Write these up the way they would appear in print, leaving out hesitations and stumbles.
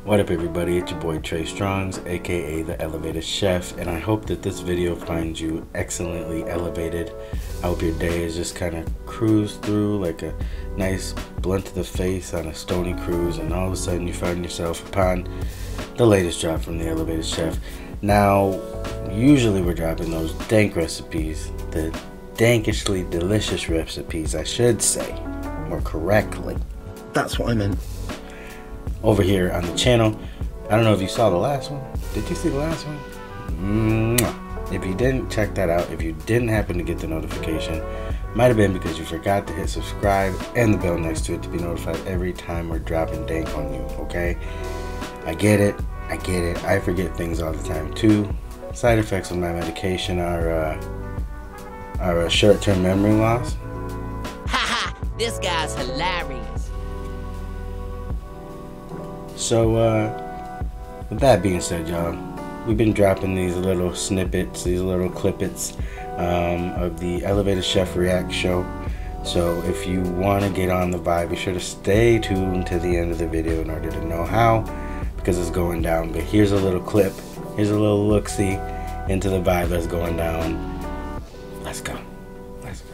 What up everybody, it's your boy Trey Strongs, aka the Elevated Chef, and I hope that this video finds you excellently elevated. I hope your day is just kind of cruised through like a nice blunt to the face on a stony cruise, and all of a sudden you find yourself upon the latest drop from the Elevated Chef. Now, usually we're dropping those dank recipes, the dankishly delicious recipes, I should say, more correctly. That's what I meant. Over here on the channel. I don't know if you saw the last one. Did you see the last one? If you didn't, check that out. If you didn't happen to get the notification, might have been because you forgot to hit subscribe and the bell next to it to be notified every time we're dropping dank on you, okay? I get it. I forget things all the time too. Side effects of my medication are short-term memory loss. Haha, this guy's hilarious. So, with that being said, y'all, we've been dropping these little snippets, these little clippets of the Elevated Chef React show. So, if you want to get on the vibe, be sure to stay tuned to the end of the video in order to know how, because it's going down. But here's a little clip, here's a little look-see into the vibe that's going down. Let's go. Let's go.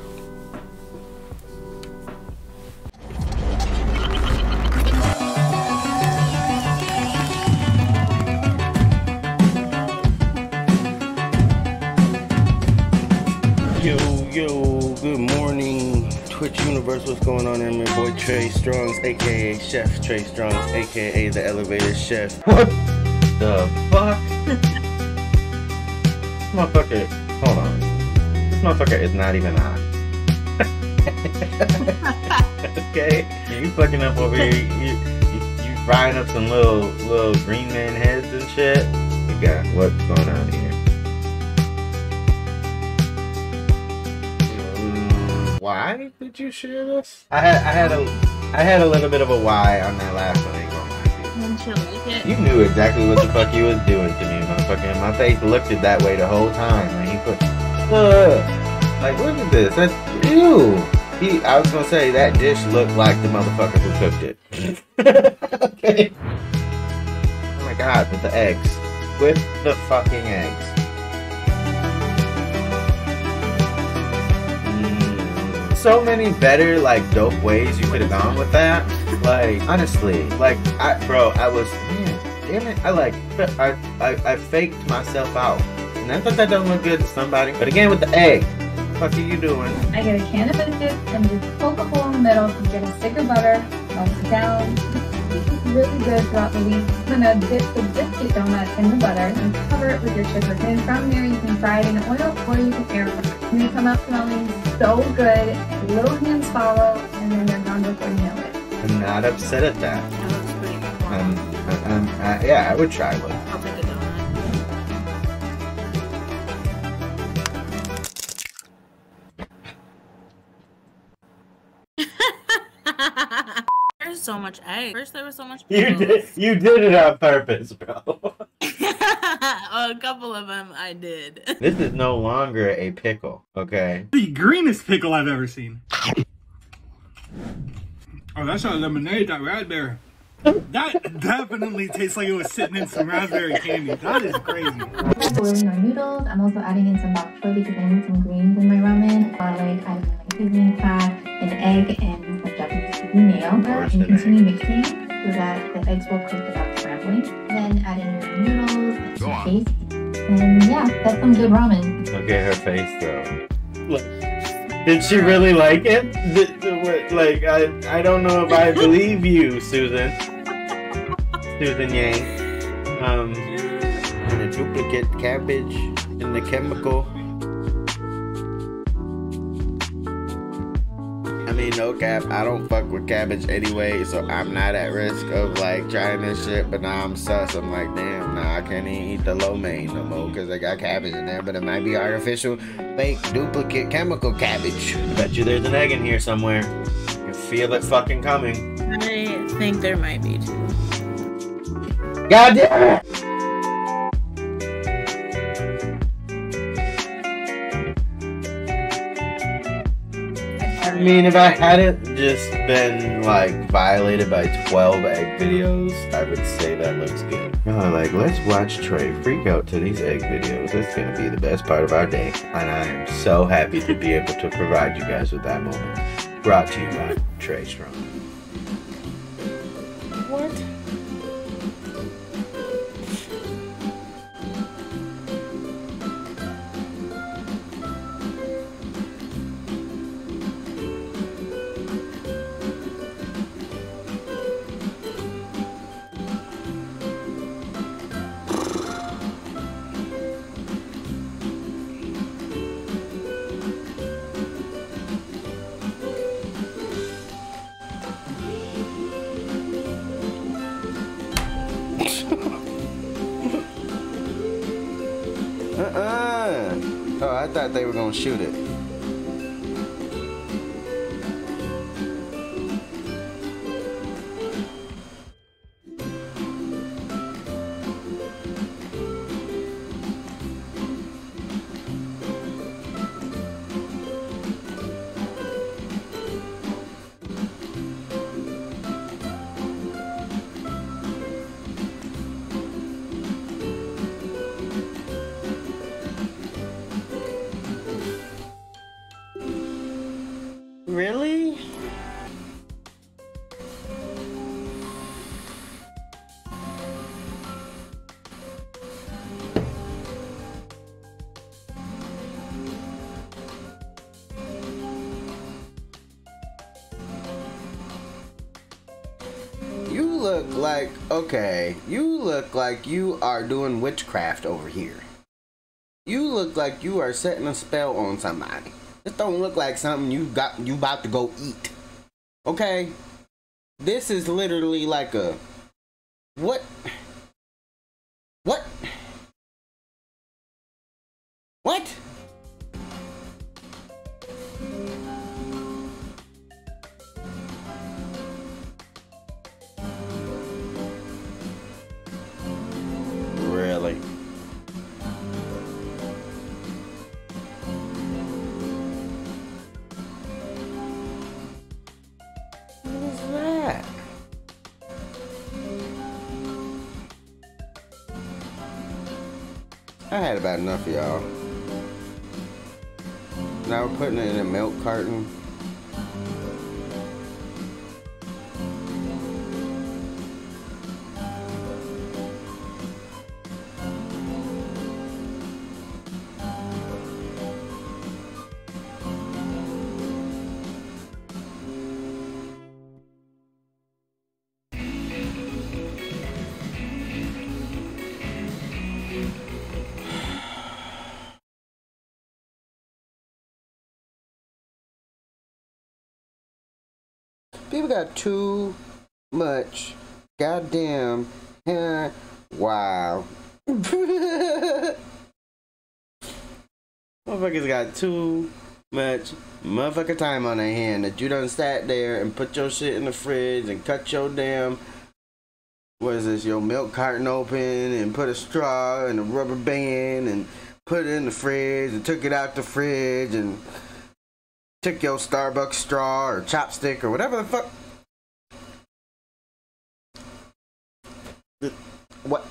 Yo, good morning, Twitch universe. What's going on there? My boy Trey Strongs, aka Chef Trey Strongs, aka the Elevated Chef. What the fuck? Motherfucker, hold on. This motherfucker is not even on. Okay, you fucking up over here. You frying up some little green man heads and shit. You got what's going on here? Why did you share this? I had a little bit of a why on that last one. Ain't gonna lie to you. You knew exactly what the fuck you was doing to me, motherfucker. My face looked it that way the whole time. And he put, like, look at this. That's ew. I was gonna say that dish looked like the motherfucker who cooked it. Okay. Oh my god, with the eggs, with the fucking eggs. So many better, like, dope ways you could have gone with that. Like, honestly, like, I was, man, damn it, I faked myself out. And I thought that doesn't look good to somebody. But again, with the egg, what the fuck are you doing? I get a cannabis dip and just poke a hole in the middle to get a stick of butter, melt it down. This is really good throughout the week. I'm gonna dip the biscuit donut in the butter and cover it with your sugar. And from there, you can fry it in oil or you can air fry it. And they come out smelling so good, a little hand swallow, and then they're gone before you know it. I'm not upset at that. That looks pretty good. Yeah, I would try one. I'll take a donut. There's so much egg. First there was so much pickles. You did it on purpose, bro. A couple of them I did. This is no longer a pickle, okay? The greenest pickle I've ever seen. Oh, that's not lemonade, that raspberry. That definitely tastes like it was sitting in some raspberry candy. That is crazy. Boiling our noodles. I'm also adding in some bok choy because I need some greens in my ramen. Garlic, adding my seasoning pack, an egg, and some Japanese mayo. And continue mixing so that the eggs will cook without scrambling. Then add in your noodles and some paste. And yeah, that's some good ramen. Look at her face, though. Look. Did she really like it? Like, I don't know if I believe you, Susan. Susan Yang. And a duplicate cabbage in the chemical. I mean, no cap, I don't fuck with cabbage anyway, so I'm not at risk of like trying this shit, but now I'm sus. I'm like, damn, nah, I can't even eat the lo mein no more because I got cabbage in there, but it might be artificial, fake, duplicate, chemical cabbage. I bet you there's an egg in here somewhere. You feel it fucking coming. I think there might be too. God damn it! mean, if I hadn't just been like violated by 12 egg videos, I would say that looks good. Like, let's watch Trey freak out to these egg videos. It's gonna be the best part of our day. And I am so happy to be able to provide you guys with that moment. Brought to you by Trey Strong. What? Oh, I thought they were gonna shoot it. Really? You look like, okay, you look like you are doing witchcraft over here. You look like you are setting a spell on somebody. This don't look like something you about to go eat. Okay? This is literally like a what? What? What? Really? I had about enough of y'all. Now we're putting it in a milk carton. People got too much goddamn hair. Wow. Motherfuckers got too much motherfucking time on their hand that you done sat there and put your shit in the fridge and cut your damn, what is this, your milk carton open and put a straw and a rubber band and put it in the fridge and took it out the fridge and took your Starbucks straw or chopstick or whatever the fuck. What?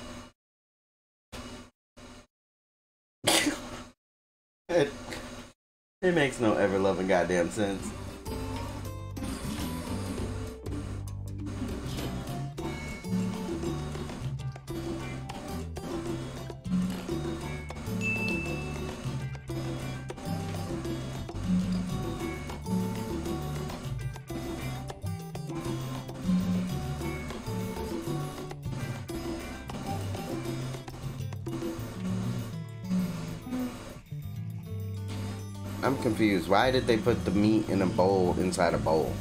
It makes no ever-loving goddamn sense. I'm confused. Why did they put the meat in a bowl inside a bowl?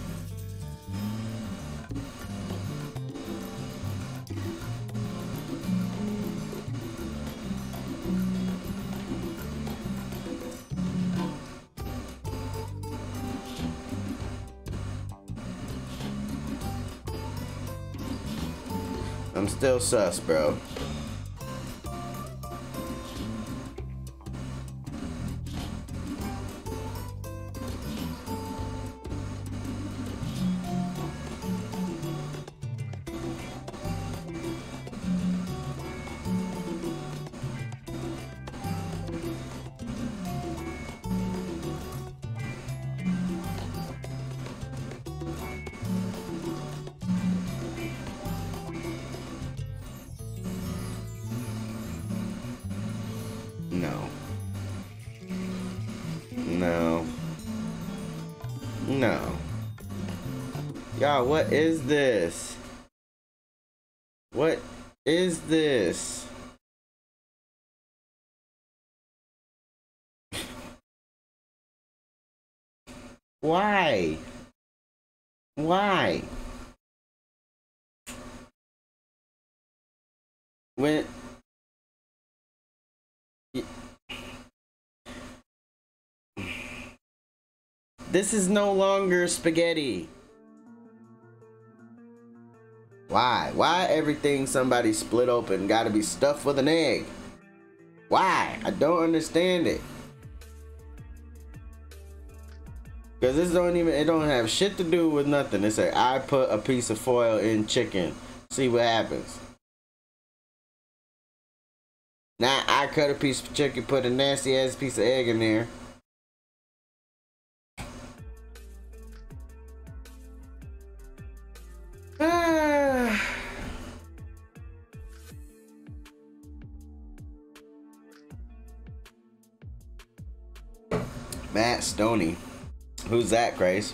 I'm still sus, bro. Y'all, what is this? What is this? Why? Why? When... This is no longer spaghetti. Why? Why everything somebody split open gotta be stuffed with an egg? Why? I don't understand it. Cause this don't even, it don't have shit to do with nothing. It say I put a piece of foil in chicken. See what happens. Now I cut a piece of chicken, put a nasty ass piece of egg in there. Matt Stoney. Who's that, Grace?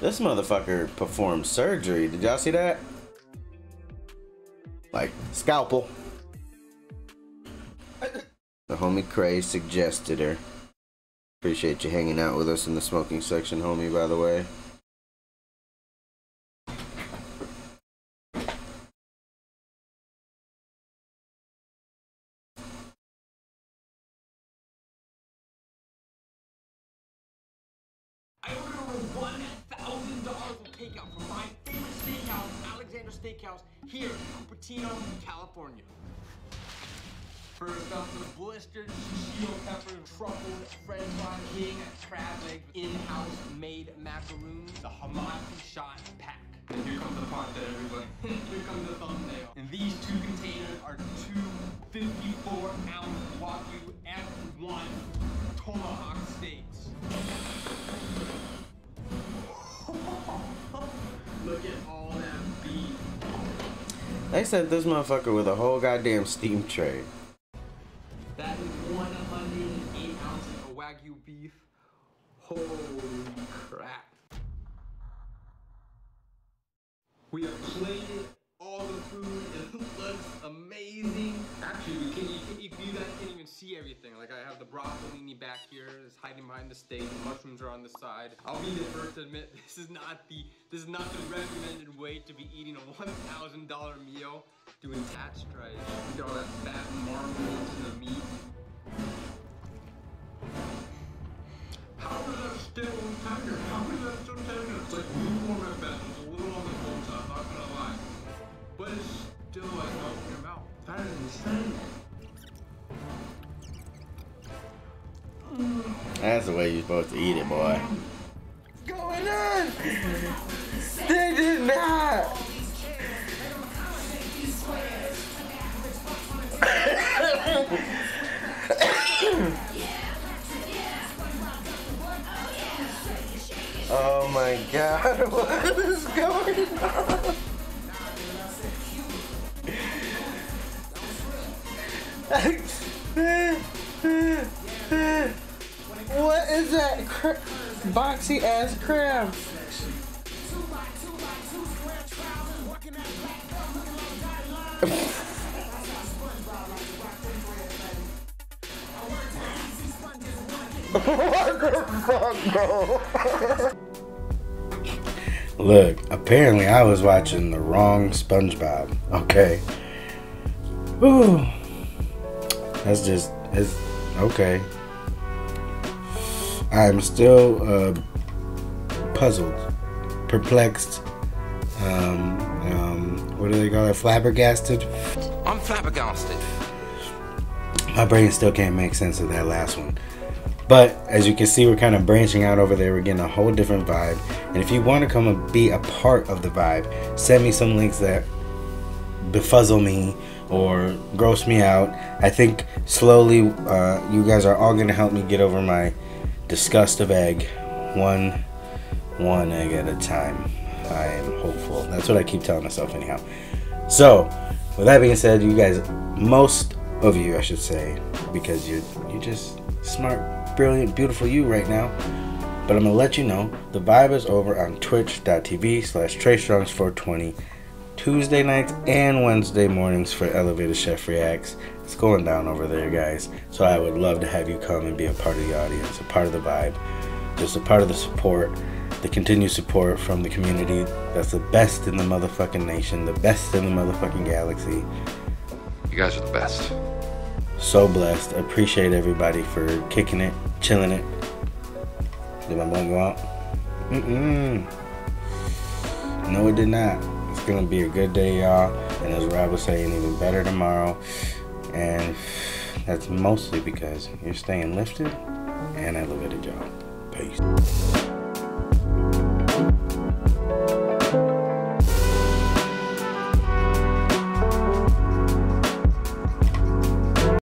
This motherfucker performed surgery. Did y'all see that? Like, scalpel. The homie Craze suggested her. Appreciate you hanging out with us in the smoking section, homie, by the way. I ordered over $1,000 of takeout from my favorite steakhouse, Alexander Steakhouse, here in Cupertino, California. First up, the blistered steel pepper, truffled French fry king, crab legs, in-house made macaroons, the Hamasi shot pack. And here comes the pot that everybody. Here comes the thumbnail. And these two containers are two 54-ounce Wagyu F1 tomahawk steaks. Look at all that beef. They sent this motherfucker with a whole goddamn steam tray. That is 108 ounces of Wagyu beef. Holy crap. We have plated all the food. It looks amazing. Actually, you can't even see everything. Like, I have the broccolini back here. It's hiding behind the steak. The mushrooms are on the side. I'll be the first to admit this is not the recommended way to be eating a $1,000 meal. Doing attached rice. Look at all that fat marble in the meat. How is that still tender? How is that so tender? It's like lukewarm at best. It's a little on the cold side, I'm not gonna lie. But it's still like melting in your mouth. That is insane. That's the way you're supposed to eat it, boy. What's going on? They did not. Oh my God, what is going on? What is that boxy ass crab? What the fuck, bro? Look, apparently I was watching the wrong SpongeBob. Okay. Ooh. It's okay. I'm still puzzled, perplexed. What do they call it? Flabbergasted? I'm flabbergasted. My brain still can't make sense of that last one. But as you can see, we're kind of branching out over there. We're getting a whole different vibe. And if you want to come and be a part of the vibe, send me some links that befuzzle me or gross me out. I think slowly you guys are all going to help me get over my disgust of egg. One egg at a time. I am hopeful. That's what I keep telling myself anyhow. So, with that being said, you guys most of you, I should say, because you're just smart, brilliant, beautiful you right now. But I'm gonna let you know the vibe is over on twitch.tv/TreyStrongs420 Tuesday nights and Wednesday mornings for Elevated Chef Reacts. It's going down over there, guys. So I would love to have you come and be a part of the audience, a part of the vibe, just a part of the support, the continued support from the community that's the best in the motherfucking nation, the best in the motherfucking galaxy. You guys are the best. So blessed. Appreciate everybody for kicking it, chilling it. Did my blunt go out? No, it did not. It's gonna be a good day, y'all. And as Rob was saying, even better tomorrow. And that's mostly because you're staying lifted and elevated, y'all. Peace.